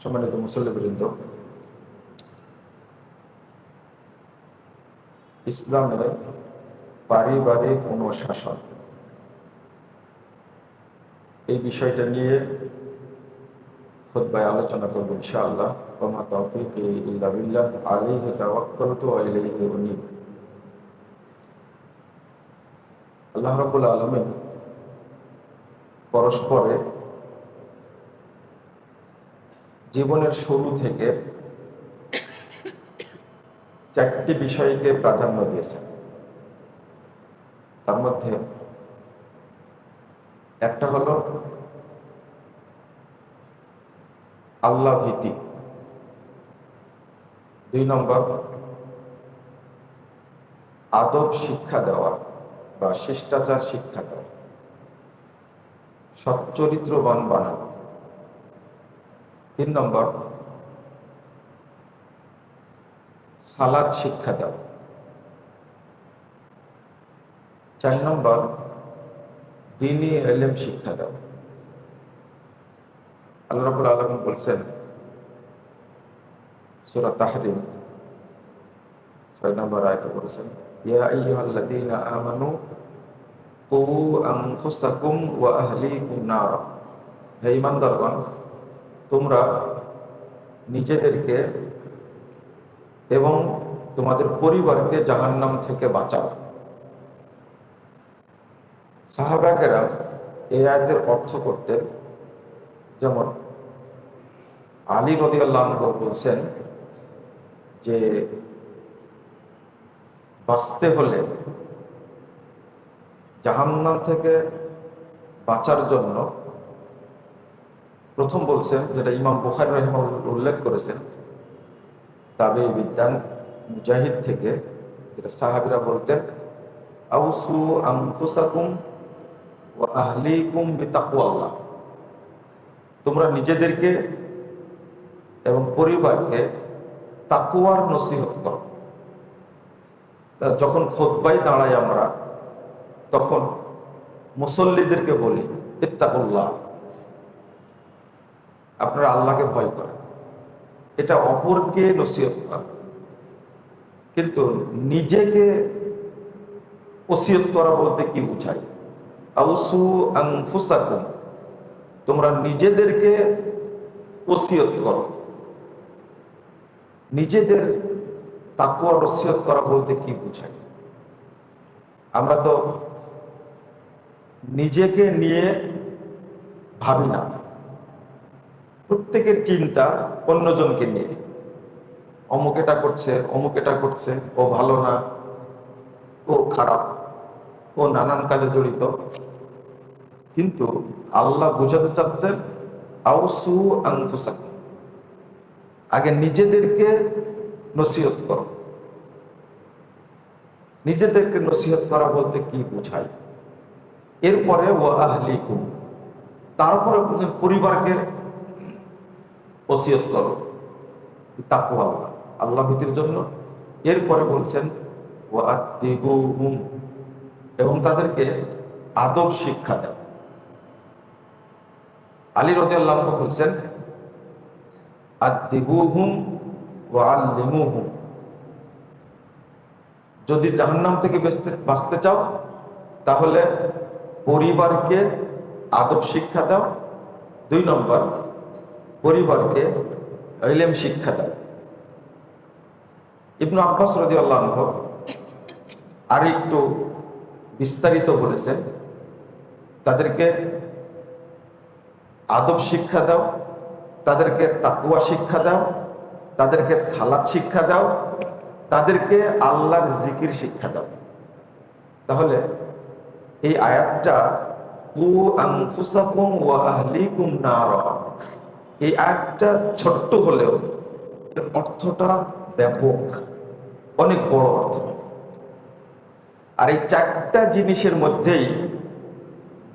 সম্মানিত মুসল্লিবৃন্দ, ইসলামের পারিবারিক অনুশাসন এই বিষয়টা নিয়ে খুতবায় আলোচনা করব ইনশাআল্লাহ। ওয়া মা তাওফীকি ইল্লা বিল্লাহ, আলাইহি তাওয়াক্কালতু ওয়া ইলাইহি উনীব। আল্লাহ রাব্বুল আলামিন পরস্পরে জীবনের শুরু থেকে চারটি বিষয়কে প্রাধান্য দিয়েছেন। তার মধ্যে একটা হলো আল্লাহ ভীতি, 2 নম্বর আদব শিক্ষা দেওয়া বা শিষ্টাচার শিক্ষা দেওয়া, সচ্চরিত্রবান বানানো, 3 নম্বর সালাত শিক্ষা দেওয়া, 4 নম্বর দ্বীনি ইলম শিক্ষা দেওয়া। আল্লাহ রাব্বুল আলামিন বলছেন সূরা তাহরীম 6 নম্বর আয়াতে বলেছেন, ইয়া আইয়ুহাল্লাযীনা আমানু কু আনফুসাকুম ওয়া আহলিকুম নারা। হে ঈমানদারগণ, তোমরা নিজেদেরকে এবং তোমাদের পরিবারকে জাহান্নাম থেকে বাঁচাও। সাহাবাকেরা এই আয়াতের অর্থ করতেন, যেমন আলী রাদিয়াল্লাহু আনহু বলছেন যে বাঁচতে হলে, জাহান্নাম থেকে বাঁচার জন্য প্রথম বলছেন, যেটা ইমাম বুখারী রাহিমাহুল্লাহ উল্লেখ করেছেন তাবেঈ বিদ্যান মুজাহিদ থেকে, যেটা সাহাবীরা বলতেন, আউসু আনফুসাকুম ওয়া আহলিকুম বিতাকওয়াল্লাহ। তোমরা নিজেদেরকে এবং পরিবারকে তাকওয়ার নসিহত করো। যখন খুতবায় দাঁড়াই আমরা, তখন মুসল্লিদেরকে বলি ইত্তাকুল্লাহ, আপনারা আল্লাহকে ভয় করেন। এটা অপরকে নসিহত করা, কিন্তু নিজেকে ওসিয়ত করা বলতে কি বোঝায়? আউসু আনফুসাকুম, তোমরা নিজেদেরকে ওসিয়ত করো। নিজেদের তাকওয়ার ওসিয়ত করা বলতে কি বোঝায়? আমরা তো নিজেকে নিয়ে ভাবি না, প্রত্যেকের চিন্তা অন্যজনকে নিয়ে। অমুক এটা করছে, অমুক এটা করছে, ও ভালো না, ও খারাপ, ও নানান কাজে জড়িত। কিন্তু আল্লাহ বোঝাতে চাচ্ছেন আউসু আনফুসাকুম, আগে নিজেদেরকে নসিহত করো। নিজেদেরকে নসিহত করা বলতে কি বোঝায়? এরপরে ওয়া আহলিকুম, তারপরে পরিবারকে ওসিয়ত করো তাকওয়া আল্লাহ ভীতির জন্য। এরপরে বলছেন ওয়া আতিবুহুম, এবং তাদেরকে আদব শিক্ষা দাও। আলী রাদিয়াল্লাহু আনহু বলছেন আতিবুহুম ওয়া আল্লিমুহুম, যদি জাহান্নাম থেকে বাঁচতে চাও তাহলে পরিবারকে আদব শিক্ষা দাও। 2 নম্বর পরিবারকে ইলম শিক্ষা দাও। ইবনে আব্বাস রাদিয়াল্লাহু আনহু আর একটু বিস্তারিত বলেছেন, তাদেরকে আদব শিক্ষা দাও, তাদেরকে তাকওয়া শিক্ষা দাও, তাদেরকে সালাত শিক্ষা দাও, তাদেরকে আল্লাহর জিকির শিক্ষা দাও। তাহলে এই আয়াতটা কু আনফুসাকুম ওয়া আহলিকুম নারা, এই আয়াতটা ছোট্ট হলেও এর অর্থটা ব্যাপক, অনেক বড় অর্থ। আর এই 4টা জিনিসের মধ্যেই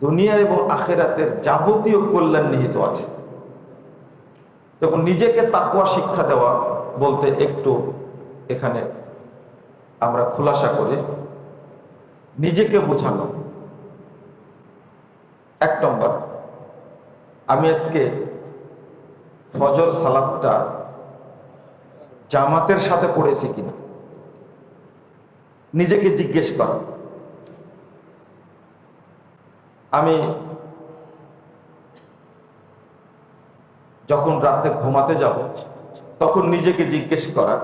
দুনিয়া এবং আখিরাতের যাবতীয় কল্যাণ নিহিত আছে। তখন নিজেকে তাকওয়া শিক্ষা দেওয়া বলতে একটু এখানে আমরা খুলাসা করি, নিজেকে বোঝানো। 1 নম্বর, আমি আজকে ফজর সালাতটা জামাতের সাথে পড়েছি কিনা নিজেকে জিজ্ঞেস করা। আমি যখন রাতে ঘুমাতে যাব তখন নিজেকে জিজ্ঞেস করা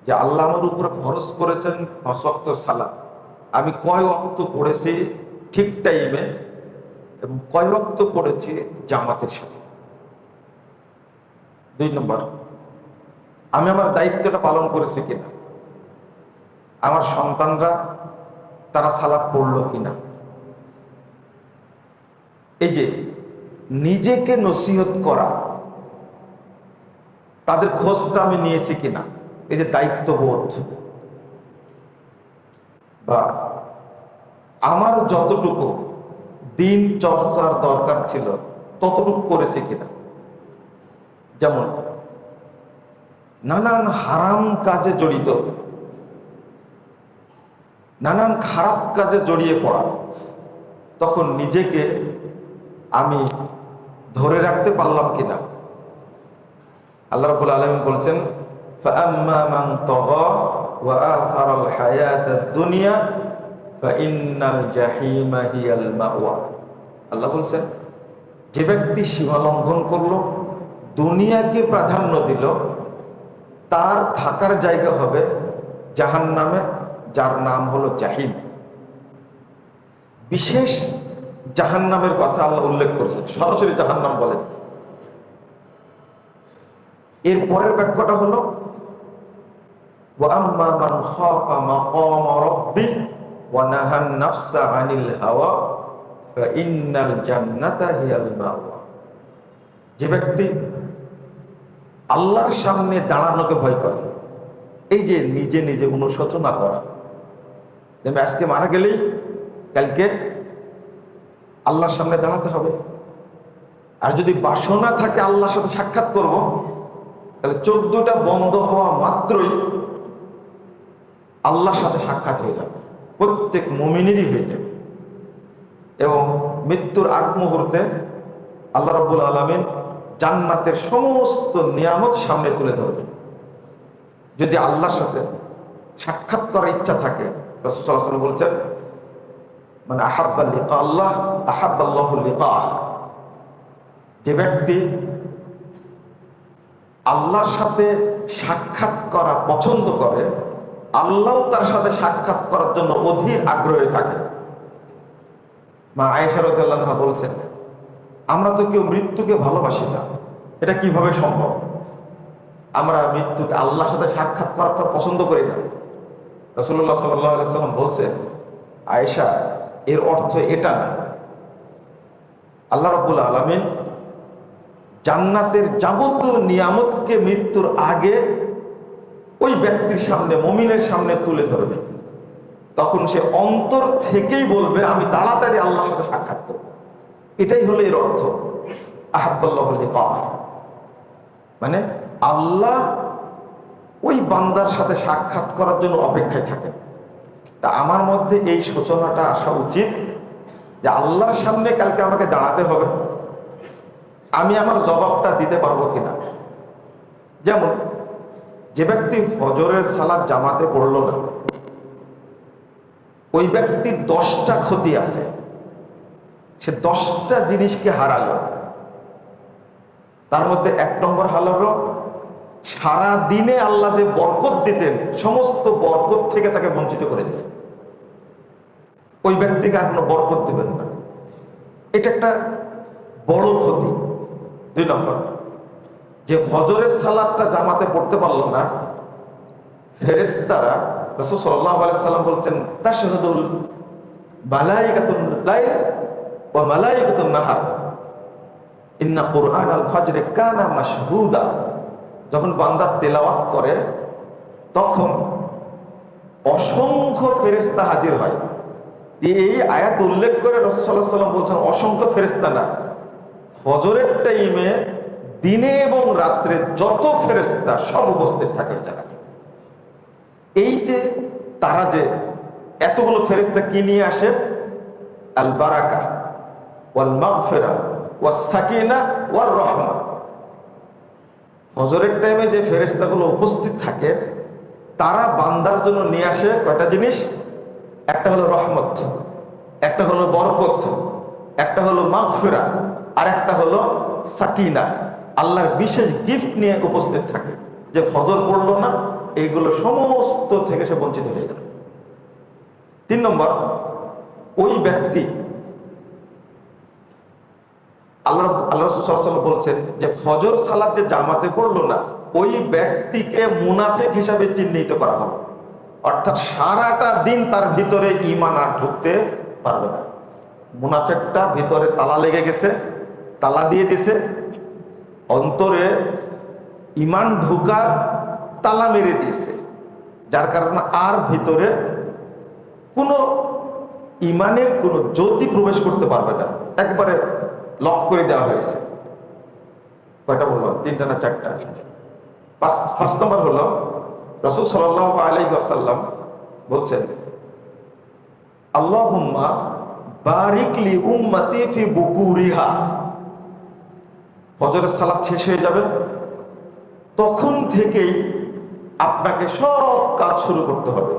যে আল্লাহ আমার উপরে ফরজ করেছেন 5 ওয়াক্ত সালাত, আমি কয় ওয়াক্ত পড়েছি ঠিক টাইমে এবং কয় ওয়াক্ত পড়েছি জামাতের সাথে। 2 নম্বর, আমি আমার দায়িত্বটা পালন করেছি কিনা, আমার সন্তানরা তারা সালাত পড়লো কিনা। এই যে নিজেকে নসিহত করা, তাদের খোঁজটা আমি নিয়েছি কিনা, এই যে দায়িত্ববোধ, বা আমার যতটুকু দিন চর্চার দরকার ছিল ততটুকু করেছি কিনা। যেমন নানান হারাম কাজে জড়িত, নানান খারাপ কাজে জড়িয়ে পড়া, তখন নিজেকে আমি ধরে রাখতে পারলাম কিনা। আল্লাহ রাব্বুল আলামিন বলেছেন ফাআম্মা মান তাগা ওয়া আসারাল হায়াতাদ দুনিয়া ফাইন্নাল জাহিমা হিয়াল মাওয়া। আল্লাহ বলেছেন যে ব্যক্তি সীমা লঙ্ঘন করলো, দুনিয়াকে প্রাধান্য দিল, তার থাকার জায়গা হবে জাহান্নামে, যার নাম হলো জাহিম। বিশেষ জাহান্নামের কথা আল্লাহ উল্লেখ করেছেন, সরাসরি জাহান্নাম বলেন। এর পরের বাক্যটা হলো ওয়া আম্মা মান খাফা মাকাম রাব্বি ওয়া নাহান নাফসা আনিল হাওয়া ফাইন্নাল জান্নাতা হিয়াল মাওয়া। যে ব্যক্তি আল্লাহর সামনে দাঁড়ানোকে ভয় করে, এই যে নিজে নিজে অনুশোচনা করা, যে আজকে মারা গেলেই কালকে আল্লাহর সামনে দাঁড়াতে হবে, আর যদি বাসনা থাকে আল্লাহর সাথে সাক্ষাৎ করব, তাহলে 14টা বন্ধ হওয়া মাত্রই আল্লাহর সাথে সাক্ষাৎ হয়ে যাবে, প্রত্যেক মুমিনেরই হয়ে যাবে। এবং মৃত্যুর আগ মুহূর্তে আল্লাহ রাব্বুল আলামিন জান্নাতের সমস্ত নিয়ামত সামনে তুলে ধরবেন। যদি আল্লাহর সাথে সাক্ষাৎ করার ইচ্ছা থাকে, রাসূল সাল্লাল্লাহু আলাইহি ওয়াসাল্লাম বলছেন মানে আহাব্বা লিকা আল্লাহ আহাব্বাল্লাহু লিকাহ। যে ব্যক্তি আল্লাহর সাথে সাক্ষাৎ করা পছন্দ করে, আল্লাহ তার সাথে সাক্ষাৎ করার জন্য অধীর আগ্রহী থাকে। মা আয়েশা রাদিয়াল্লাহু আনহা বলছেন আমরা তো কেউ মৃত্যুকে ভালোবাসি না, এটা কিভাবে সম্ভব? আমরা মৃত্যুকে আল্লাহর সাথে সাক্ষাৎ করাটা পছন্দ করি না। রাসূলুল্লাহ সাল্লাল্লাহু আলাইহি ওয়াসাল্লাম বলছেন আয়েশা, এর অর্থ এটা না। আল্লাহ রাব্বুল আলামিন জান্নাতের যাবতীয় নিয়ামতকে মৃত্যুর আগে ওই ব্যক্তির সামনে, মুমিনের সামনে তুলে ধরবে। তখন সে অন্তর থেকেই বলবে আমি তাড়াতাড়ি আল্লাহর সাথে সাক্ষাৎ করব। এটাই হলো এর অর্থ আহাব্বাল্লাহু লিকাহ। মানে আল্লাহ ওই বান্দার সাথে সাক্ষাৎ করার জন্য অপেক্ষায় থাকেন। তা আমার মধ্যে এই সূচনাটা আসা উচিত যে আল্লাহর সামনে কালকে আমাকে দাঁড়াতে হবে, আমি আমার জবাবটা দিতে পারবো কিনা। যেমন যে ব্যক্তি ফজরের সালাত জামাতে পড়লো না, ওই ব্যক্তির 10টা ক্ষতি আছে, সে 10টা জিনিসকে হারালো। তার মধ্যে 1 নম্বর হারালো সারা দিনে আল্লাহ যে বরকত দিতেন সমস্ত বরকত থেকে তাকে বঞ্চিত করে দিলেন, ওই ব্যক্তিকে আর কোনো বরকত দিবেন না, এটা একটা বড় ক্ষতি। 2 নম্বর, যে ফজরের সালাতটা জামাতে পড়তে পারলো না, ফেরেশতারা রাসূল সাল্লাল্লাহু আলাইহি সাল্লাম বলছেন তাশহাদুল মালায়েকাতুল লাইল ওয়া মালায়েকাতুন নাহার ইন্না কুরআনাল ফাজরি কানা মাশহুদা। যখন বান্দা তেলাওয়াত করে তখন অসংখ্য ফেরেশতা হাজির হয়। এই আয়াত উল্লেখ করে রাসূল সাল্লাল্লাহু আলাইহি সাল্লাম বলছেন অসংখ্য ফেরেশতা না, ফজরের টাইমে দিনে এবং রাত্রে যত ফেরেশতা সব উপস্থিত থাকে ওই জায়গাতে। এই যে তারা যে এতগুলো ফেরেশতা কি নিয়ে আসে, আল বারাকা ওয়াল মাগফিরা ওয়াস সাকিনা ওয়ার রাহমা, ফজরের টাইমে যে ফেরেশতাগুলো উপস্থিত থাকে তারা বান্দার জন্য নিয়ে আসে কয়টা জিনিস। একটা হলো রহমত, একটা হলো বরকত, একটা হলো মাগফিরা, আর একটা হলো সাকিনা। আল্লাহর বিশেষ গিফট নিয়ে উপস্থিত থাকে, যে ফজর পড়লো না, এইগুলো সমস্ত থেকে সে বঞ্চিত হয়ে গেল। 3 নম্বর, ওই ব্যক্তি আল্লাহ রাসূল সাল্লাল্লাহু আলাইহি ওয়াসাল্লাম বলছেন যে ফজর সালাত যে জামাতে পড়লো না, ওই ব্যক্তিকে মুনাফিক হিসাবে চিহ্নিত করা হলো। অর্থাৎ সারাটা দিন তার ভিতরে ঈমান আর ঢুকতে পারবে না। মুনাফিকটা ভিতরে তালা লেগে গেছে, তালা দিয়ে দিছে, অন্তরে ঈমান ঢুকার তালা মেরে দিয়েছে, যার কারণে আর ভিতরে কোনো ঈমানের কোনো জ্যোতি প্রবেশ করতে পারবে না, একবারে লক করে দেওয়া হয়েছে। কয়টা বললাম? 3টা না 4টা? 5 নম্বর হলো রাসূল সাল্লাল্লাহু আলাইহি ওয়াসাল্লাম বলছেন, আল্লাহুম্মা বারিক লি উম্মতি ফি বুকুরিহা। ফজরের সালাত শেষ হয়ে যাবে, তখন থেকেই আপনাকে সব কাজ শুরু করতে হবে।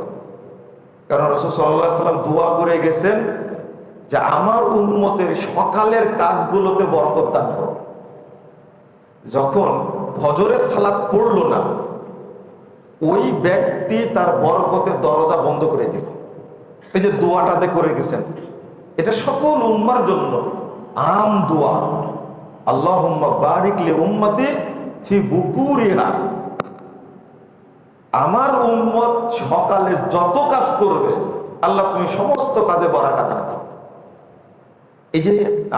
কারণ রাসূল সাল্লাল্লাহু আলাইহি ওয়াসাল্লাম দোয়া করে গেছেন যে আমার উম্মতের সকালের কাজগুলোতে বরকত দান করো। যখন ফজরের সালাত পড়লো না, ওই ব্যক্তি তার বরকতের দরজা বন্ধ করে দিল। এই যে দোয়াটা যে করে গেছেন, এটা সকল উম্মার জন্য আম দোয়া। আল্লাহুম্মা বারিক লি উম্মতি ফি বুকুরিহা। আমার উম্মত সকালে যত কাজ করবে, আল্লাহ তুমি সমস্ত কাজে বরাকাত দান করো। এই যে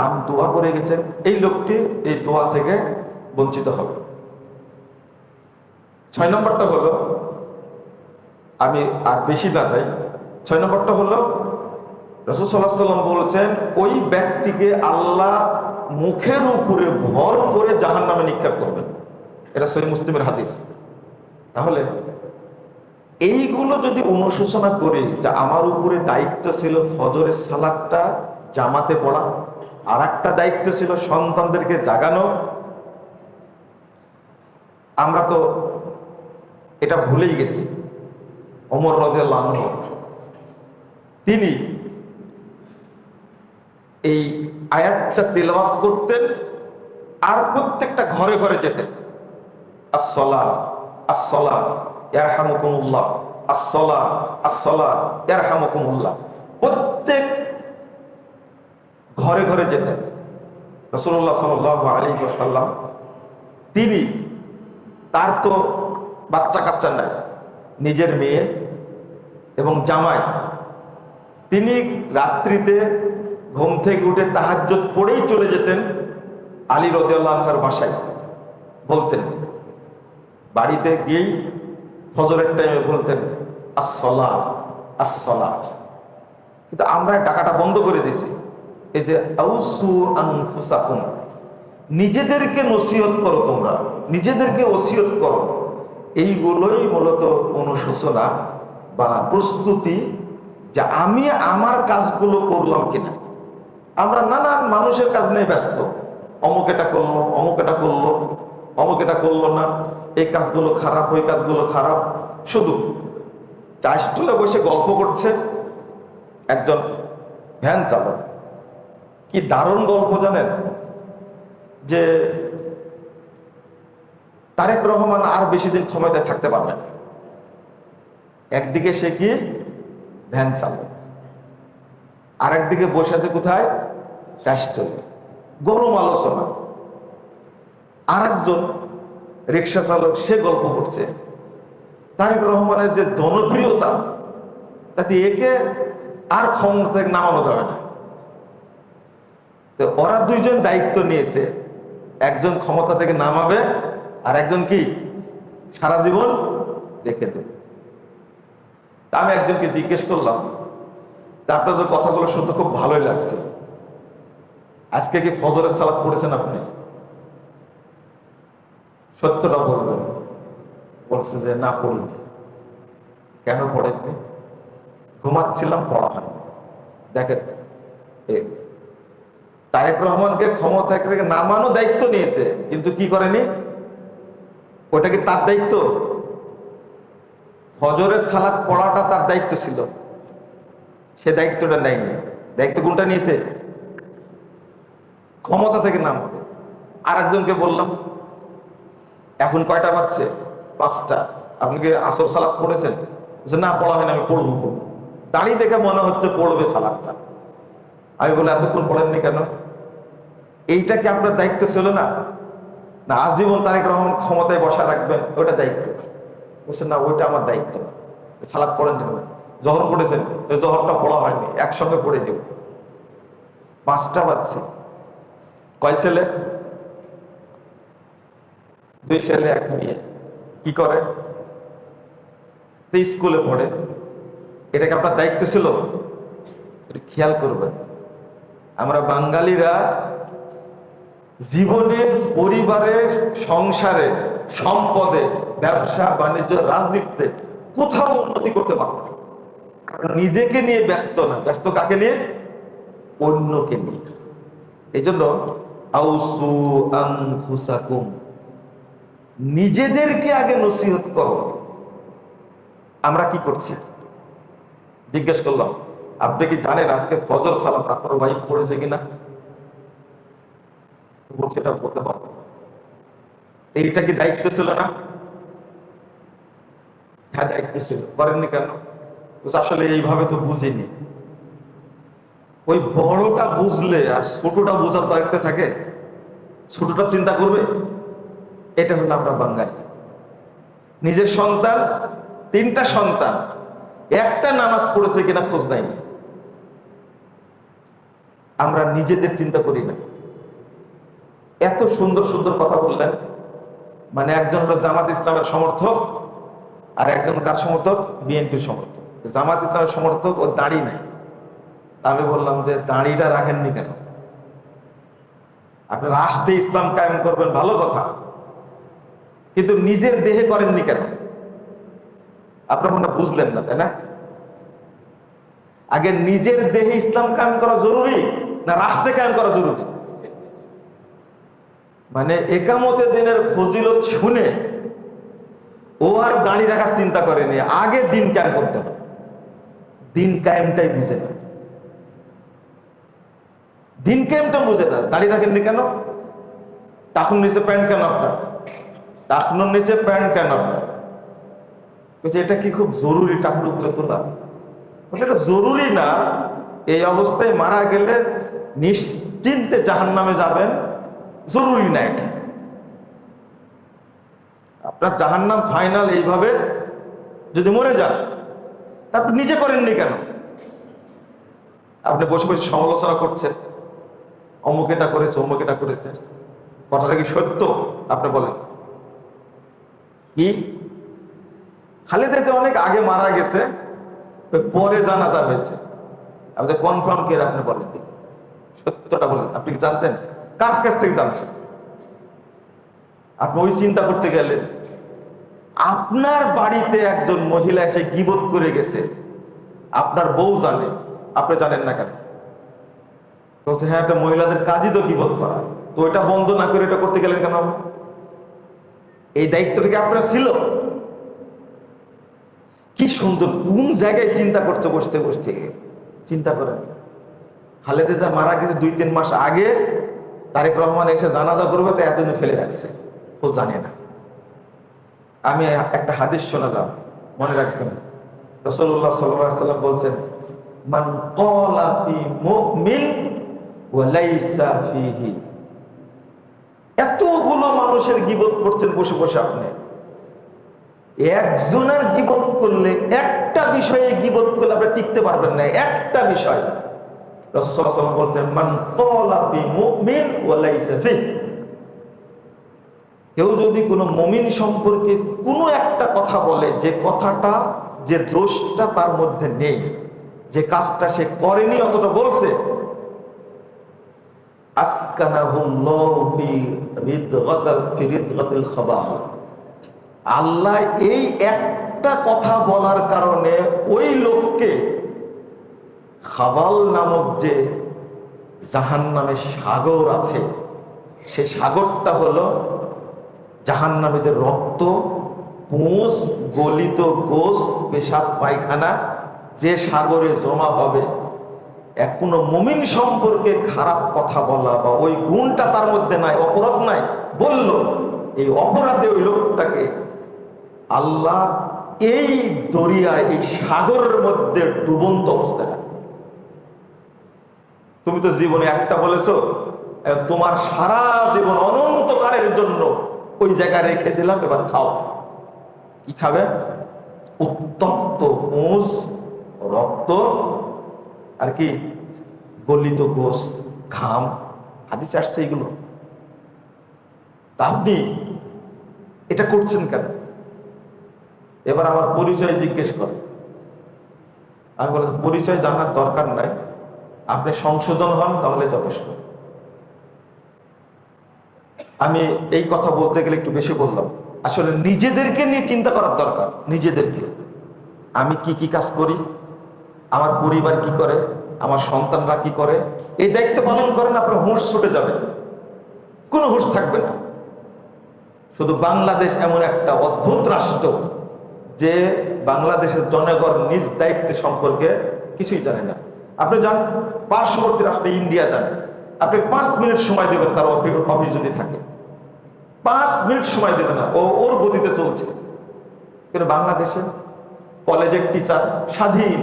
আম দোয়া করে গেছেন, এই লোকটি এই দোয়া থেকে বঞ্চিত হবে। 6 নম্বরটা হলো, আমি আর বেশি না যাই, 6 নম্বরটা হলো রাসূল সাল্লাল্লাহু আলাইহি ওয়াসাল্লাম বলেছেন ওই ব্যক্তিকে আল্লাহ মুখের উপরে ভর করে জাহান্নামে নিক্ষেপ করবেন। এটা সহিহ মুসলিমের হাদিস। তাহলে এইগুলো যদি অনুশোচনা করি যে আমার উপরে দায়িত্ব ছিল ফজরের সালাতটা জামাতে পড়া, আর একটা দায়িত্ব ছিল সন্তানদেরকে জাগানো, আমরা তো এটা ভুলেই গেছি। ওমর রাদিয়াল্লাহু আনহু তিনি এই আয়াতটা তেলাওয়াত করতেন আর প্রত্যেকটা ঘরে ঘরে যেতেন, আসসালাহ আসসালাহ ইয়ারহামুকুমুল্লাহ, আসসালাহ আসসালাহ ইয়ারহামুকুমুল্লাহ। প্রত্যেক ঘরে ঘরে যেতেন। রাসূলুল্লাহ সাল্লাল্লাহু আলাইহি ওয়াসাল্লাম তিনি, তার তো বাচ্চা কাচ্চা নাই, নিজের মেয়ে এবং জামাই, তিনি রাত্রিতে ঘুম থেকে উঠে তাহাজ্জুদ পড়েই চলে যেতেন আলী রাদিয়াল্লাহু আনহুর বাসায়। বলতেন, বাড়িতে গিয়েই ফজরের টাইমে বলতেন আসসালাহ আসসালাহ। কিন্তু আমরা ডাকাটা বন্ধ করে দিয়েছি। এই যে আউসু আনফুসাকুম, নিজেদেরকে নসিহত করো, তোমরা নিজেদেরকে ওসিয়ত করো, এইগুলোই মূলত অনুশোচনা বা প্রস্তুতি যে আমি আমার কাজগুলো করলাম কিনা। আমরা নানান মানুষের কাজ নিয়ে ব্যস্ত, অমুক এটা করলো, অমুক এটা করলো, অমুক এটা করলো না, এই কাজগুলো খারাপ, ওই কাজগুলো খারাপ। শুধু চা স্টলে বসে গল্প করছে একজন ভ্যান চালক। কি দারুণ গল্প জানেন, যে তারেক রহমান আর বেশি দিন ক্ষমতায় থাকতে পারবে না। একদিকে সে কি ভ্যান চালক, আর একদিকে বসে আছে কোথায়, চা স্টলে, গরম আলোচনা। আর একজন রিক্সা চালক, সে গল্প করছে তারেক রহমানের যে জনপ্রিয়তা, তাতে একে আর ক্ষমতা থেকে নামানো যাবে না। তো ওরা দুইজন দায়িত্ব নিয়েছে, একজন ক্ষমতা থেকে নামাবে আর একজন কি সারা জীবন রেখে দেবে। তা আমি একজনকে জিজ্ঞেস করলাম, তা আপনাদের কথাগুলো শুনতে খুব ভালোই লাগছে, আজকে কি ফজরের সালাত পড়েছেন আপনি? সত্যটা বলবেন। বলছে যে না, পড়িনি। কেন পড়েননি? ঘুমাচ্ছিলাম, পড়া হয়নি। দেখেন, তারেক রহমানকে ক্ষমতা থেকে নামানো দায়িত্ব নিয়েছে, কিন্তু কি করেনি? ওটা কি তার দায়িত্ব? ফজরের সালাত পড়াটা তার দায়িত্ব ছিল, সে দায়িত্বটা নেয়নি। দায়িত্ব কোনটা নিয়েছে? ক্ষমতা থেকে নাম। আর একজনকে বললাম এখন কয়টা বাজছে? 5টা। আপনি কি আসর সালাত পড়েছেন? যে না পড়া হয়নি, আমি পড়বো। দাঁড়িয়ে দেখে মনে হচ্ছে পড়বে সালাতটা। আমি বলে এতক্ষণ পড়েননি কেন? এইটা কি আপনার দায়িত্ব ছিল না? না আজীবন তারেক রহমান ক্ষমতায় বসা রাখবেন ওটা দায়িত্ব? বলছেন না ওইটা আমার দায়িত্ব না। সালাত পড়েন না, জহর পড়েছেন, জহরটা পড়া হয়নি, একসঙ্গে পড়ে দেব। 5টা বাজছে। কয় ছেলে? 2 ছেলে 1 মেয়ে। কি করে? স্কুলে পড়ে। এটা কি আপনার দায়িত্ব ছিল? এটা খেয়াল করবেন। আমরা বাঙালিরা জীবনে, পরিবারে, সংসারে, সম্পদে, ব্যবসা বাণিজ্য, রাজনীতিতে কোথাও উন্নতি করতে পারব না, কারণ নিজেকে নিয়ে ব্যস্ত না। ব্যস্ত কাকে নিয়ে? অন্যকে নিয়ে। এই জন্য আউসু আনফুসাকুম, নিজেদেরকে আগে নসিহত করো। আমরা কি করছি? জিজ্ঞেস করলাম আপনি কি জানেন আজকে ফজর সালাত আপনার ভাই পড়েছে কিনা? বলছে এটা বলতে পারবো না। এইটা কি দায়িত্ব ছিল না? হ্যাঁ দায়িত্ব ছিল। করেননি কেন? আসলে এইভাবে তো বুঝিনি। ওই বড়টা বুঝলে আর ছোটটা বোঝার দায়িত্ব থাকে, ছোটটা চিন্তা করবে। এটা হলো আমরা বাঙালি। নিজের সন্তান, 3টা সন্তান, একটা নামাজ পড়েছে কিনা খোঁজ নেয়নি। আমরা নিজেদের চিন্তা করি না। এত সুন্দর সুন্দর কথা বললেন। মানে একজন হলো জামাত ইসলামের সমর্থক, আর একজন কার সমর্থক? বিএনপির সমর্থক। জামাত ইসলামের সমর্থক, ও দাড়ি নাই। আমি বললাম যে দাড়িটা রাখেননি কেন? আপনি রাষ্ট্রে ইসলাম কায়েম করবেন, ভালো কথা, কিন্তু নিজের দেহে করেননি কেন? আপনার মনে বুঝলেন না, তাই না? আগে নিজের দেহে ইসলাম কায়েম করা জরুরি না রাষ্ট্রে কায়েম করা জরুরি? মানে একামতে দিনের ফজিলত শুনে ও আর দাঁড়ি রাখার চিন্তা করেনি, আগে দিন কায়েম করতে হবে। দিন কায়েমটাই বুঝে না, দিন কায়েমটা বুঝে না। দাঁড়ি রাখেননি কেন? টাকুন নিচে প্যান্ট কেন আপনার? টাকুনোর নিচে প্যান্ট কেন আপনার? এটা কি খুব জরুরি টাকুন উপরে তোলা? এটা জরুরি না। এই অবস্থায় মারা গেলে নিশ্চিন্তে জাহান্নামে যাবেন, জরুরি না এটা। আপনার জাহান্নাম ফাইনাল এইভাবে যদি মরে যান, তারপর নিজে করেননি কেন? আপনি বসে বসে সমালোচনা করছেন, অমুক এটা করেছে, অমুক এটা করেছে। কথাটা কি সত্য? আপনি বলেন। কি খালেদা যে অনেক আগে মারা গেছে, পরে জানাজা হয়েছে, আপনি কনফার্ম কে? আপনি বলেন, সত্যটা বলেন। আপনি কি জানছেন? কার কাছ থেকে জানছেন? আপনি ওই চিন্তা করতে গেলেন। আপনার বাড়িতে একজন মহিলা এসে গীবত করে গেছে, আপনার বউ জানে, আপনি জানেন না কেন? বলছে হ্যাঁ, একটা মহিলাদের কাজই তো গীবত করা, তো এটা বন্ধ না করে এটা করতে গেলেন কেন? এই দায়িত্বটা কি আপনার ছিল? কি সুন্দর, কোন জায়গায় চিন্তা করছে বসতে বসতে। চিন্তা করেন, খালেদা জিয়া মারা গেছে 2-3 মাস আগে, তারেক রহমান এসে জানাজা করবে, তো এতদিন ফেলে রাখছে, ও জানে না। আমি একটা হাদিস শোনালাম, মনে রাখবেন। রাসূলুল্লাহ সাল্লাল্লাহু আলাইহি ওয়াসাল্লাম বলছেন, মান ক্বালা ফি মুমিন ওয়া লাইসা ফিহি। এতগুলো মানুষের গীবত করছেন বসে বসে আপনি। একজনের গীবত করলে, একটা বিষয়ে গীবত করলে আপনি টিকতে পারবেন না। একটা বিষয় রাসূলুল্লাহ সাল্লাল্লাহু আলাইহি ওয়াসাল্লাম বলছেন, মান ক্বালা ফি মুমিন ওয়া লাইসা ফিহি। কেউ যদি কোনো মুমিন সম্পর্কে কোনো একটা কথা বলে, যে কথাটা, যে দোষটা তার মধ্যে নেই, যে কাজটা সে করেনি অতটা বলছে, আসকানাহুল্লাহু ফি রিদগাতিল খাবাল। আল্লাহ এই একটা কথা বলার কারণে ওই লোককে খাবাল নামক যে জাহান্নামের সাগর আছে, সে সাগরটা হলো জাহান্নামীদের রক্ত, পুঁজ, গলিত গোশত, পেশাব পায়খানা যে সাগরে জমা হবে, এক কোনো মুমিন সম্পর্কে খারাপ কথা বলা বা ওই গুণটা তার মধ্যে নাই, অপরাধ নাই বলল, এই অপরাধে ওই লোকটাকে আল্লাহ এই দরিয়ায়, এই সাগরের মধ্যে ডুবন্ত অবস্থায় রাখবে। তুমি তো জীবনে একটা বলেছো, তোমার সারা জীবন অনন্তকালের জন্য ওই জায়গায় রেখে দিলাম, এবার খাও। কি খাবে? উত্তপ্ত মুজ, রক্ত, আর কি গলিত গোশত, ঘাম, হাদিসে আসছে এগুলো। তা আপনি এটা করছেন কেন? এবার আমার পরিচয় জিজ্ঞেস করে। আমি বললাম পরিচয় জানার দরকার নাই, আপনি সংশোধন হন তাহলে যথেষ্ট। আমি এই কথা বলতে গেলে একটু বেশি বললাম। আসলে নিজেদেরকে নিয়ে চিন্তা করার দরকার। নিজেদেরকে, আমি কি কি কাজ করি, আমার পরিবার কি করে, আমার সন্তানরা কি করে, এই দায়িত্ব পালন করেন, আপনার হুঁশ ছুটে যাবে, কোনো হুঁশ থাকবে না। শুধু বাংলাদেশ এমন একটা অদ্ভুত রাষ্ট্র যে বাংলাদেশের জনগণ নিজ দায়িত্ব সম্পর্কে কিছুই জানে না। আপনি যান পার্শ্ববর্তী রাষ্ট্রে ইন্ডিয়া যান, আপনি 5 মিনিট সময় দেবেন তার অফিস যদি থাকে, 5 মিনিট সময় দেবে না, ওর গতিতে চলছে। কিন্তু বাংলাদেশে কলেজের টিচার স্বাধীন,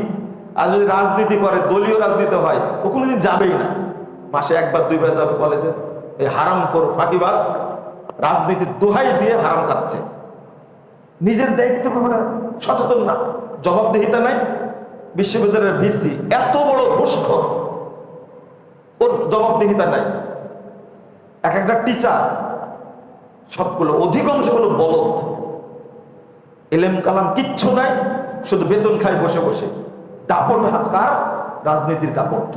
আর যদি রাজনীতি করে, দলীয় রাজনীতি হয়, ও কোনোদিন যাবেই না। মাসে 1-2 বার যাবে কলেজে। এই হারামখোর ফাঁকিবাজ রাজনীতির দোহাই দিয়ে হারাম খাচ্ছে, নিজের দায়িত্ব ব্যাপারে সচেতন না, জবাবদিহিতা নাই। বিশ্ববিদ্যালয়ের ভিসি এত বড় ঘুষখোর, ওর জবাবদিহিতা নাই। এক একটা টিচার সবগুলো, অধিকাংশ হলো বলদ, এলেম কালাম কিচ্ছু নাই, শুধু বেতন খায় বসে বসে। দাপট কার? রাজনীতির দাপট।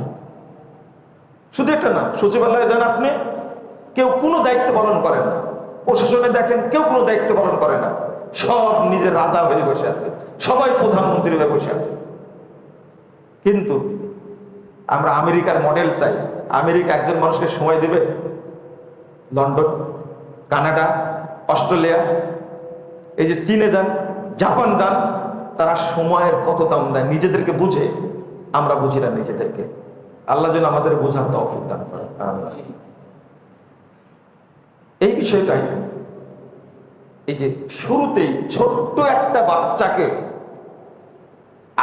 শুধু এটা না, সচিবালয়ে যান আপনি, কেউ কোনো দায়িত্ব পালন করে না। প্রশাসনে দেখেন, কেউ কোনো দায়িত্ব পালন করে না, সব নিজের রাজা হয়ে বসে আছে, সবাই প্রধানমন্ত্রী হয়ে বসে আছে। কিন্তু আমরা আমেরিকার মডেল চাই। আমেরিকা একজন মানুষকে সময় দেবে? লন্ডন, কানাডা, অস্ট্রেলিয়া, এই যে চীনে যান, জাপান যান, তারা সময়ের কত দাম দেয়, নিজেদেরকে বুঝে। আমরা বুঝি না নিজেদেরকে। আল্লাহ যেন আমাদের বোঝার তৌফিক দান করেন। এই বিষয়টাই, এই যে শুরুতেই ছোট্ট একটা বাচ্চাকে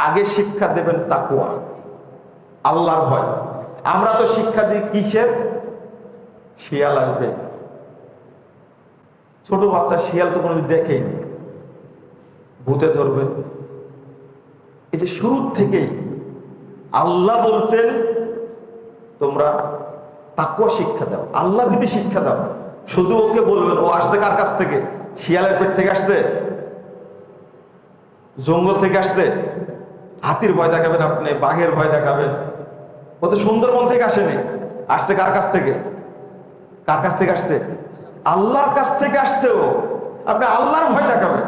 আগে শিক্ষা দেবেন তাকওয়া, আল্লাহর ভয়। আমরা তো শিক্ষা দিই কিসের? শিয়াল আসবে। ছোট বাচ্চা শিয়াল তো কোনোদিন দেখেইনি, ভূতে ধরবে। এই যে শুরু থেকেই আল্লাহ বলছেন তোমরা তাকওয়া শিক্ষা দাও, আল্লাহ ভীতি শিক্ষা দাও। শুধু ওকে বলবেন, ও আসছে কার কাছ থেকে? শিয়ালের পেট থেকে আসছে, জঙ্গল থেকে আসছে। হাতির ভয় দেখাবেন আপনি, বাঘের ভয় দেখাবেন, ও তো সুন্দরবন থেকে আসেনি। আসছে কার কাছ থেকে? কার কাছ থেকে আসছে? আল্লাহর কাছ থেকে আসছে। ও, আপনি আল্লাহর ভয় দেখাবেন।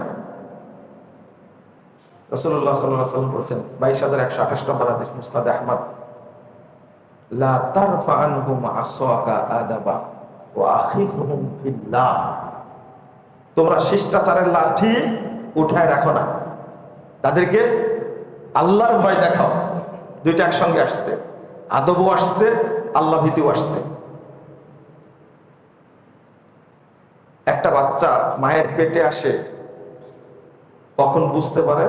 রাসূলুল্লাহ সাল্লাল্লাহু আলাইহি ওয়াসাল্লাম বলেছেন, 22,128 নম্বর হাদিস, মুসনাদ আহমদ, লা তারফা আনহুম আসাকা আদাবা ওয়া আখিফহুম ফিল্লাহ। তোমরা শিষ্টাচারের লাঠি উঠায় রাখো না, তাদেরকে আল্লাহর ভয় দেখাও। দুইটা একসঙ্গে আসছে, আদবও আসছে, আল্লাহ ভীতিও আসছে। একটা বাচ্চা মায়ের পেটে আসে, কখন বুঝতে পারে?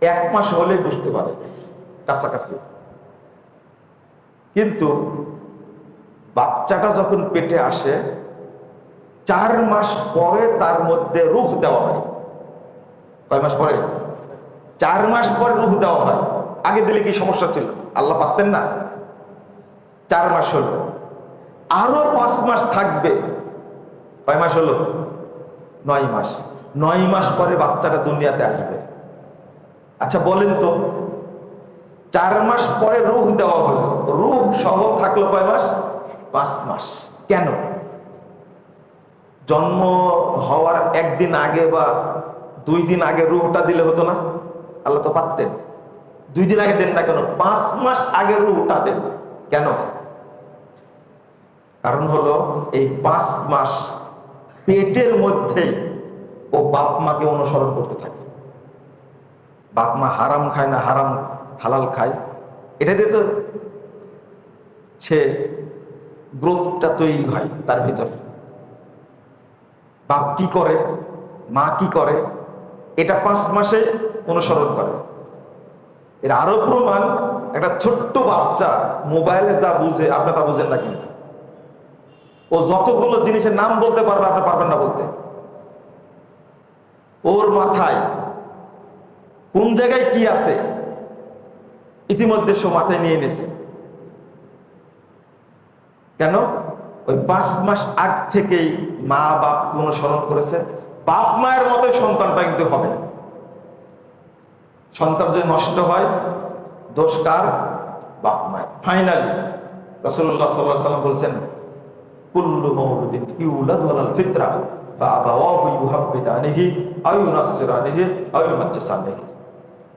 1 মাস হলে বুঝতে পারে, কাছাকাছি। কিন্তু বাচ্চাটা যখন পেটে আসে, 4 মাস পরে তার মধ্যে রূহ দেওয়া হয়। কয় মাস পরে? 4 মাস পরে রূহ দেওয়া হয়। আগে দিলে কি সমস্যা ছিল? আল্লাহ পারতেন না? 4 মাস হলো, আরো 5 মাস থাকবে। কয় মাস হলো? 9 মাস। 9 মাস পরে বাচ্চাটা দুনিয়াতে আসবে। আচ্ছা বলেন তো, 4 মাস পরে রূহ দেওয়া হলো, রূহ সহ থাকলো কয় মাস? 5 মাস। কেন? জন্ম হওয়ার 1 দিন আগে বা 2 দিন আগে রূহটা দিলে হতো না? আল্লাহ তো পারতেন। 2 দিন আগে দেন না কেন? 5 মাস আগে রূহটা দেন কেন? কারণ হলো এই 5 মাস পেটের মধ্যেই ও বাপ মাকে অনুসরণ করতে থাকে। বাপ মা হারাম খায় না হারাম হালাল খায়, এটা দিয়ে তো সে গ্রোথটা তৈরি হয় তার ভিতরে। বাপ কি করে, মা কি করে, এটা 5 মাসে অনুসরণ করে। এর আরো প্রমাণ, একটা ছোট্ট বাচ্চা মোবাইলে যা বুঝে আপনি তা বুঝেন না, কিন্তু ও যতগুলো জিনিসের নাম বলতে পারবে আপনি পারবেন না বলতে। ওর মাথায় কোন জায়গায় কি আছে ইতিমধ্যে সে মাথায় নিয়ে নিয়েছে। কেন? ওই 5 মাস আগ থেকেই মা বাপকে অনুসরণ করেছে। বাপ মায়ের মতোই সন্তানটা কিন্তু হবে। সন্তান যদি নষ্ট হয়, দোষ কার? বাপ মায়ের। ফাইনালি রাসূলুল্লাহ সাল্লাল্লাহু আলাইহি ওয়াসাল্লাম বলেছেন, কুল্লু মাউলুদিন ইউলাদু আলাল ফিতরা ফাআবাওয়াহু ইউহাব্বিদানিহি আও ইউনাসসিরানিহি আও ইউমাজ্জিসানিহি।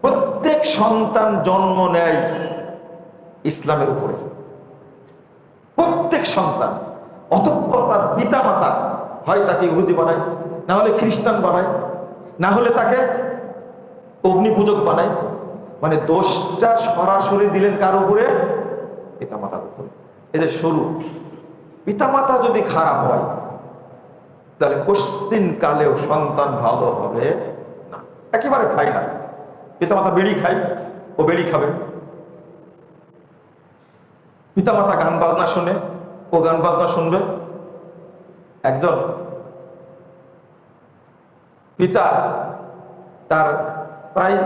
প্রত্যেক সন্তান জন্ম নেয় ইসলামের উপরে, প্রত্যেক সন্তান। অতঃপর তার পিতা মাতা হয় তাকে ইহুদি বানায়, না হলে খ্রিস্টান বানায়, না হলে তাকে অগ্নি পূজক বানায়। মানে দোষটা সরাসরি দিলেন কার উপরে? পিতা মাতার উপরে। এই যে শুরু, পিতা মাতা যদি খারাপ হয় তাহলে কোশ্চিন কালেও সন্তান ভালো হবে না, একেবারে খাই না। পিতা মাতা বিড়ি খায়, ও বিড়ি খাবে। পিতা মাতা গান বাজনা শুনে, ও গান বাজনা শুনবে। একজন পিতা তার প্রায়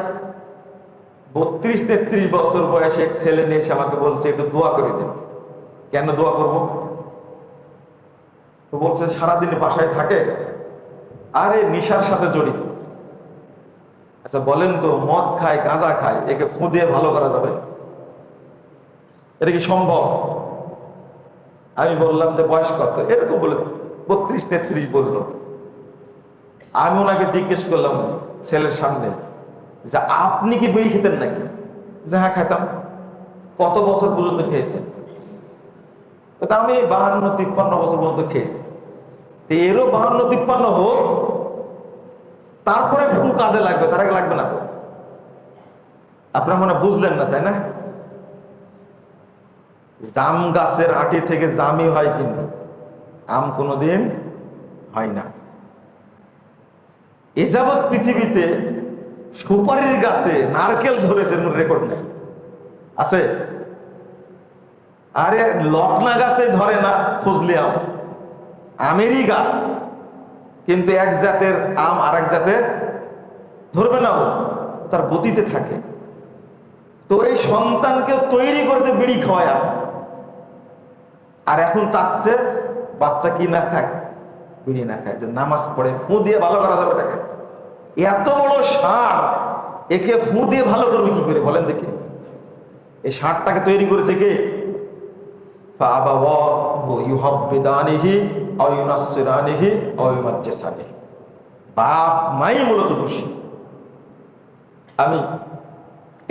32-33 বছর বয়সে এক ছেলে নিয়ে এসে আমাকে বলছে, একটু দোয়া করে দেন। কেন দোয়া করব? তো বলছে সারাদিন বাসায় থাকে, আরে নেশার সাথে জড়িত। আচ্ছা বলেন তো, মদ খায়, গাঁজা খায়, একে ফু দিয়ে ভালো করা যাবে? এটা কি সম্ভব? আমি বললাম যে বয়স কত? এরকম বলে 32-33 বললো। আমি ওনাকে জিজ্ঞেস করলাম ছেলের সামনে যে আপনি কি বিড়ি খেতেন নাকি? যে হ্যাঁ খেতাম। কত বছর পর্যন্ত খেয়েছেন? আমি 52-53 বছর পর্যন্ত খেয়েছি। এরও 52-53 হোক, তারপরে ফুল কাজে লাগবে, তার আগে লাগবে না তো। আপনার মনে বুঝলেন না, তাই না? জাম গাছের আটি থেকে জামই হয়, কিন্তু আম কোনোদিন হয় না। এ যাবৎ পৃথিবীতে সুপারির গাছে নারকেল ধরেছে রেকর্ড নেই, আছে? আরে লকনা গাছে ধরে না ফজলি আম, আমেরই গাছ, কিন্তু এক জাতের আম আর এক জাতের ধরবে না, ও তার গতিতে থাকে। তো এই সন্তানকে তৈরি করতে বিড়ি খাওয়ায়, আর এখন চাচ্ছে বাচ্চা কি না খায়? বিড়ি না খায়, নামাজ পড়ে, ফু দিয়ে ভালো করা যাবে এটাকে। এত বড় ষাঁড়, একে ফু দিয়ে ভালো করবে কি করে বলেন দেখি? এই ষাঁড়টাকে তৈরি করেছে কে? বাপ মাই মূলত দোষী। আমি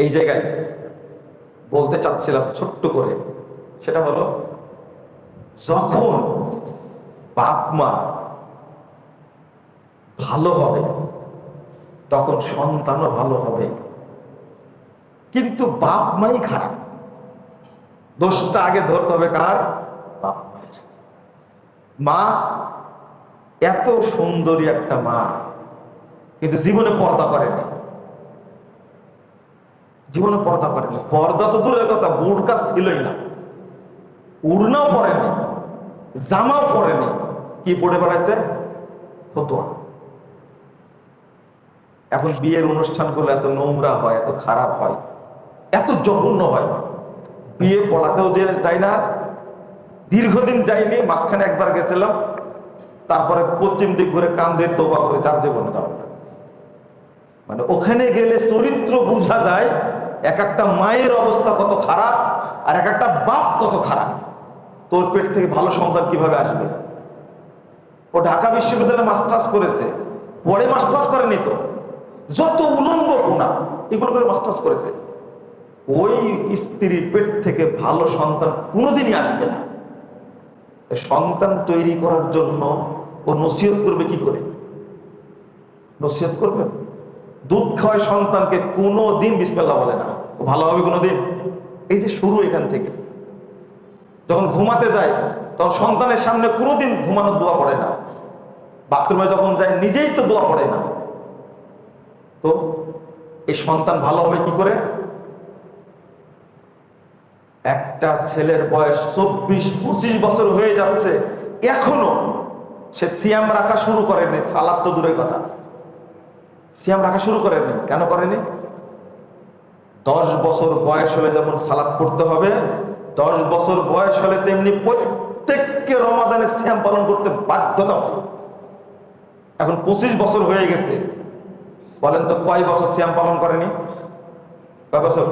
এই জায়গায় বলতে চাচ্ছিলাম ছোট্ট করে, সেটা হলো যখন বাপ মা ভালো হবে তখন সন্তানও ভালো হবে। কিন্তু বাপ মাই খারাপ, দোষটা আগে ধরতে হবে কার? বাপ মায়ের। মা এত সুন্দরী একটা মা, কিন্তু জীবনে পর্দা করেনি। জীবনে পর্দা করেনি। পর্দা তো দূরের কথা, বুরকা ছিলই না, উড়নাও পরেনি, জামাও পরেনি। কি পড়ে বেড়াইছে? ফতুয়া। এখন বিয়ের অনুষ্ঠানগুলো এত নোংরা হয়, এত খারাপ হয়, এত জঘন্য হয়। বিয়ে পড়াতেও যে যাই না, দীর্ঘদিন যাইনি, মাঝখানে একবার গেছিলাম, তারপরে পশ্চিম দিক ঘুরে কান দিয়ে তোবা করে চার জীবনে যাবো না। মানে ওখানে গেলে চরিত্র বোঝা যায়, এক একটা মায়ের অবস্থা কত খারাপ আর এক একটা বাপ কত খারাপ। তোর পেট থেকে ভালো সন্তান কিভাবে আসবে? ও ঢাকা বিশ্ববিদ্যালয়ে মাস্টার্স করেছে, পরে মাস্টার্স করেনি তো, যত উলঙ্গ কোনা এগুলো করে মাস্টার্স করেছে। ওই স্ত্রীর পেট থেকে ভালো সন্তান কোনোদিনই আসবে না। সন্তান তৈরি করার জন্য ও নসিহত করবে কি করে? নসিহত করবে? দুধ খাওয়ায় সন্তানকে কোনো দিন বিসমিল্লাহ বলে না, ও ভালো হবে কোনো দিন? এই যে শুরু এখান থেকে। যখন ঘুমাতে যায় তখন সন্তানের সামনে কোনোদিন ঘুমানোর দোয়া পড়ে না। বাথরুমে যখন যায় নিজেই তো দোয়া পড়ে না। তো এই সন্তান ভালো হবে কি করে? একটা ছেলের বয়স 24-25 বছর হয়ে যাচ্ছে, এখনো সে সিয়াম রাখা শুরু করেনি। সালাত তো দূরের কথা, সিয়াম রাখা শুরু করেনি। কেন করেনি? 10 বছর বয়স হলে যেমন সালাত পড়তে হবে, 10 বছর বয়স হলে তেমনি প্রত্যেককে রমাদানের সিয়াম পালন করতে বাধ্যতামূলক। এখন 25 বছর হয়ে গেছে, বলেন তো কয় বছর সিয়াম পালন করেনি? কয় বছর?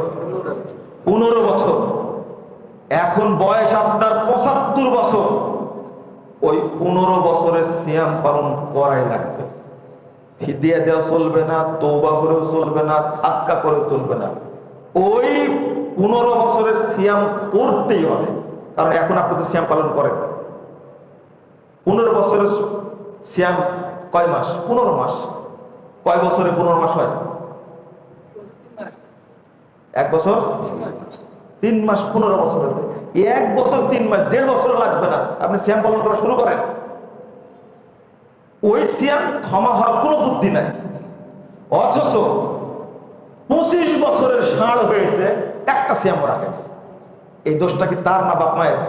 15 বছর। এখন বয়স আপনার 75 বছর। ওই 15 বছরের সিয়াম পালন করাই লাগবে। ফিদিয়া দেওয়া চলবে না, তওবা করেও চলবে না, সাদকা করেও চলবে না। ওই 15 বছরের সিয়াম করতেই হবে। কারণ এখন আপনি তো সিয়াম পালন করেন। 15 বছরের সিয়াম কয় মাস? 15 মাস। কয় বছরে 15 মাস হয়? 1 বছর 3 মাস। 15 বছরের 1 বছর 3 মাস, 1.5 বছর লাগবে না, আপনি সিয়াম পালন করা শুরু করেন। ওই সিয়াম ক্ষমা হওয়ার কোনো বুদ্ধি নাই। অথচ 25 বছরের ষাঁড় হয়েছে, একটা সিয়ামও রাখেন। এই দোষটা কি তার না বাপ মায়ের?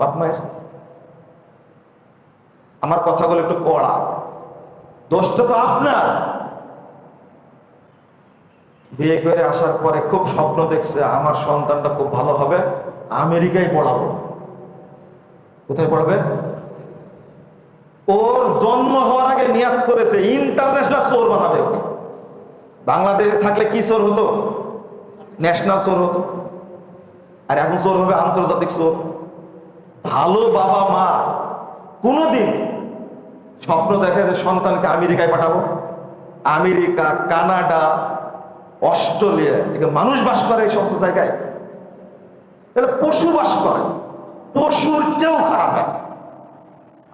বাপ মায়ের। আমার কথাগুলো একটু কড়া, দোষটা তো আপনার। বিয়ে করে আসার পরে খুব স্বপ্ন দেখছে আমার সন্তানটা খুব ভালো হবে, আমেরিকায় পড়াবো। কোথায় পড়াবে? ওর জন্ম হওয়ার আগে নিয়াত করেছে ইন্টারন্যাশনাল চোর বানাবে ওকে। বাংলাদেশে থাকলে কি চোর হতো? ন্যাশনাল চোর হতো। আর এখন চোর হবে আন্তর্জাতিক চোর। ভালো বাবা মা কোনোদিন স্বপ্ন দেখে যে সন্তানকে আমেরিকায় পাঠাবো? আমেরিকা, কানাডা, অস্ট্রেলিয়া, মানুষ বাস করে এই সমস্ত জায়গায়। এটা পশু বাস করে, পশুর চেয়েও খারাপ।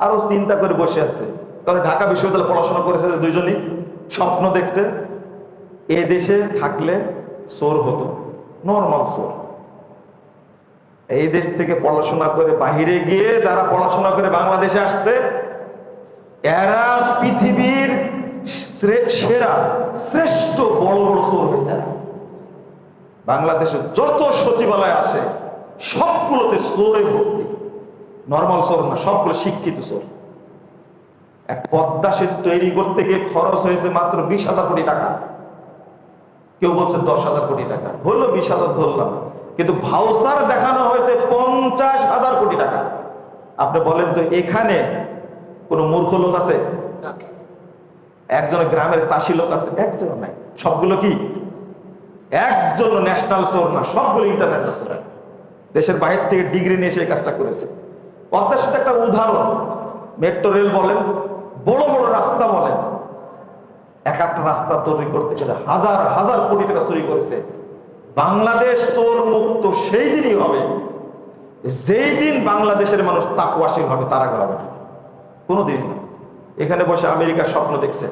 আরো চিন্তা করে বসে আছে। কারণ ঢাকা বিশ্ববিদ্যালয়ে পড়াশোনা করেছে দুইজনই, স্বপ্ন দেখছে এ দেশে থাকলে চোর হতো, নর্মাল চোর। এই দেশ থেকে পড়াশোনা করে বাহিরে গিয়ে যারা পড়াশোনা করে বাংলাদেশে আসছে, এরা পৃথিবীর সেরা শ্রেষ্ঠ বড় বড় চোর হয়েছে। বাংলাদেশে যত সচিবালয় আসে সবগুলোতে চোরে ভর্তি। নর্মাল চোর না, সবগুলো শিক্ষিত চোর। এক পদ্মা সেতু তৈরি করতে গিয়ে খরচ হয়েছে মাত্র 20,000 কোটি টাকা। কেউ বলছে 10,000 কোটি টাকা, হলো 20,000 ধরলাম, কিন্তু ভাউচার দেখানো হয়েছে 50,000 কোটি টাকা। আপনি বলেন তো এখানে কোন মূর্খ লোক আছে? একজন গ্রামের চাষি লোক আছে? একজন নাই। সবগুলো কি? একজন ন্যাশনাল চোর না, সবগুলো ইন্টারন্যাশনাল চোর। দেশের বাইরে থেকে ডিগ্রি নিয়ে সেই কাজটা করেছে। পদ্মার সাথে একটা উদাহরণ, মেট্রো রেল বলেন, বড় বড় রাস্তা বলেন, এক একটা রাস্তা তৈরি করতে গেলে হাজার হাজার কোটি টাকা চুরি করেছে। বাংলাদেশ চোর মুক্ত সেই দিনই হবে যেই দিন বাংলাদেশের মানুষ তাকওয়াশীল হবে, তার আগে হবে না, কোনোদিন না। এখানে বসে আমেরিকার স্বপ্ন দেখছে,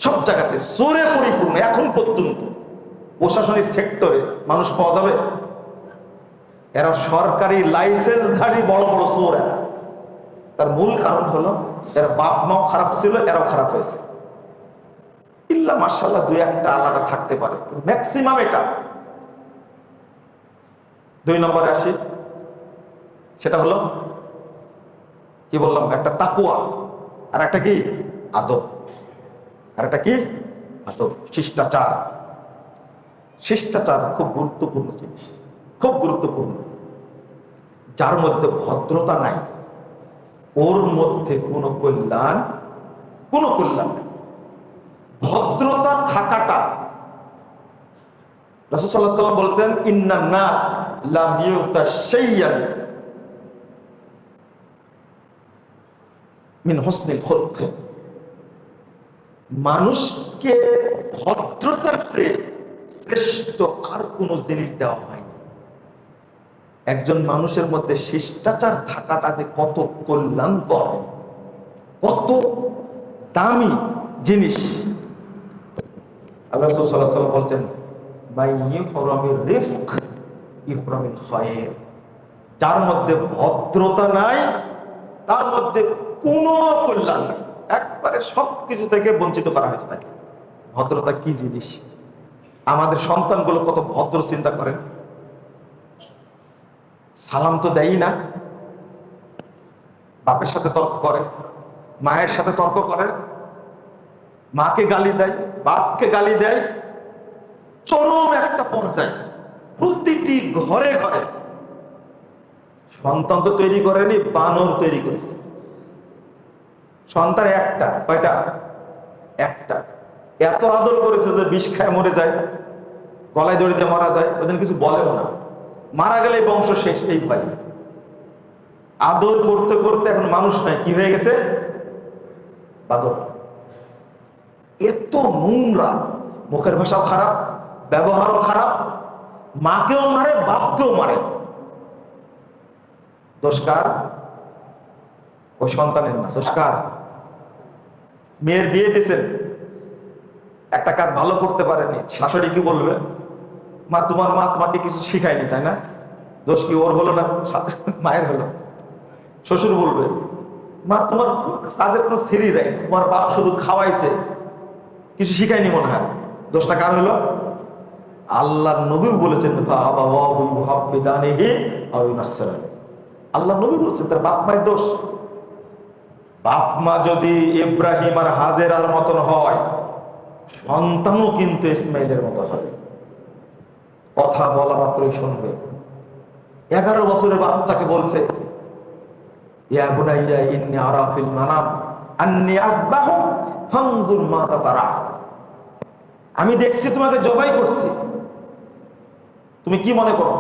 সব জায়গাতে চোরে পরিপূর্ণ। এখন পর্যন্ত প্রশাসনিক সেক্টরে মানুষ পাওয়া যাবে? এরা সরকারি লাইসেন্সধারী বড় বড় চোর। এরা, তার মূল কারণ হলো এরা বাপ মাও খারাপ ছিল, এরাও খারাপ হয়েছে। ইল্লা মাশাআল্লাহ 2-1টা আলাদা থাকতে পারে, ম্যাক্সিমাম এটা। 2 নম্বরে আসি, সেটা হলো কি বললাম, একটা তাকওয়া, আর একটা কি আদব, আর একটা কি আদব, শিষ্টাচার। শিষ্টাচার খুব গুরুত্বপূর্ণ জিনিস, খুব গুরুত্বপূর্ণ। যার মধ্যে ভদ্রতা নাই ওর মধ্যে কোনো কল্যাণ নাই। ভদ্রতা থাকাটা, রাসূল সাল্লাল্লাহু আলাইহি ওয়াসাল্লাম বলেছেন, ইন্নান নাস লাম ইউতা শাইয়ান মিন হুসনিল খুলক। মানুষকে ভদ্রতার চেয়ে শ্রেষ্ঠ আর কোনো জিনিস দেওয়া হয়নি। একজন মানুষের মধ্যে শিষ্টাচার থাকাটা যে কত কল্যাণকর কত দামি জিনিস। আল্লাহ রাসূল সাল্লাল্লাহু আলাইহি ওয়াসাল্লাম বলছেন, বাই ইহরামির রিফক ইহরামিল খায়র, যার মধ্যে ভদ্রতা নাই তার মধ্যে কোনো কল্যাণ নাই, একবারে সবকিছু থেকে বঞ্চিত করা হয়েছে তাকে। ভদ্রতা কি জিনিস? আমাদের সন্তানগুলো কত ভদ্র চিন্তা করেন, সালাম তো দেয়ই না, বাপের সাথে তর্ক করে, মায়ের সাথে তর্ক করে, মাকে গালি দেয়, বাপকে গালি দেয়, চরম একটা পর্যায়ে প্রতিটি ঘরে ঘরে। সন্তান তো তৈরি করেনি, বানর তৈরি করেছে। সন্তান একটা, কয়টা? একটা। এত আদর করেছে যে বিষ খায় মরে যায়, গলায় দড়িতে মারা যায়, ওদের কিছু বলেও না, মারা গেলে বংশ শেষ। এই ভাই আদর করতে করতে এখন মানুষ নাই, কি হয়ে গেছে? বাদর। এত নোংরা, মুখের ভাষাও খারাপ, ব্যবহারও খারাপ, মাকেও মারে, বাপকেও মারে। দোষকার? ও সন্তানের না, দোষকার? মেয়ের বিয়ে দিয়েছেন, একটা কাজ ভালো করতে পারেনি, শাশুড়ি কি বলবে? মা, তোমার মা তোমাকে কিছু শিখায়নি, তাই না? দোষ কি ওর হলো না মায়ের হলো? শ্বশুর বলবে, মা তোমার কাজের কোনো সিঁড়ি নেই, তোমার বাপ শুধু খাওয়াইছে, কিছু শিখায়নি মনে হয়। দোষটা কার হলো? আল্লাহর নবী বলেছেন, আল্লাহ নবী বলেছেন তার বাপ মায়ের দোষ। বাপ মা যদি ইব্রাহিম আর হাজেরার মতন হয়, সন্তানও কিন্তু ইসমাইলের মতো হয়, কথা বলা মাত্রই শুনবে। 11 বছরের বাচ্চাকে বলছে, ইয়া বুনাইয়া ইন্নী আরা ফিল মানাম আন্নী আযবাহু ফানজুর মাযা তারা, আমি দেখছি তোমাকে জবাই করছি, তুমি কি মনে করো?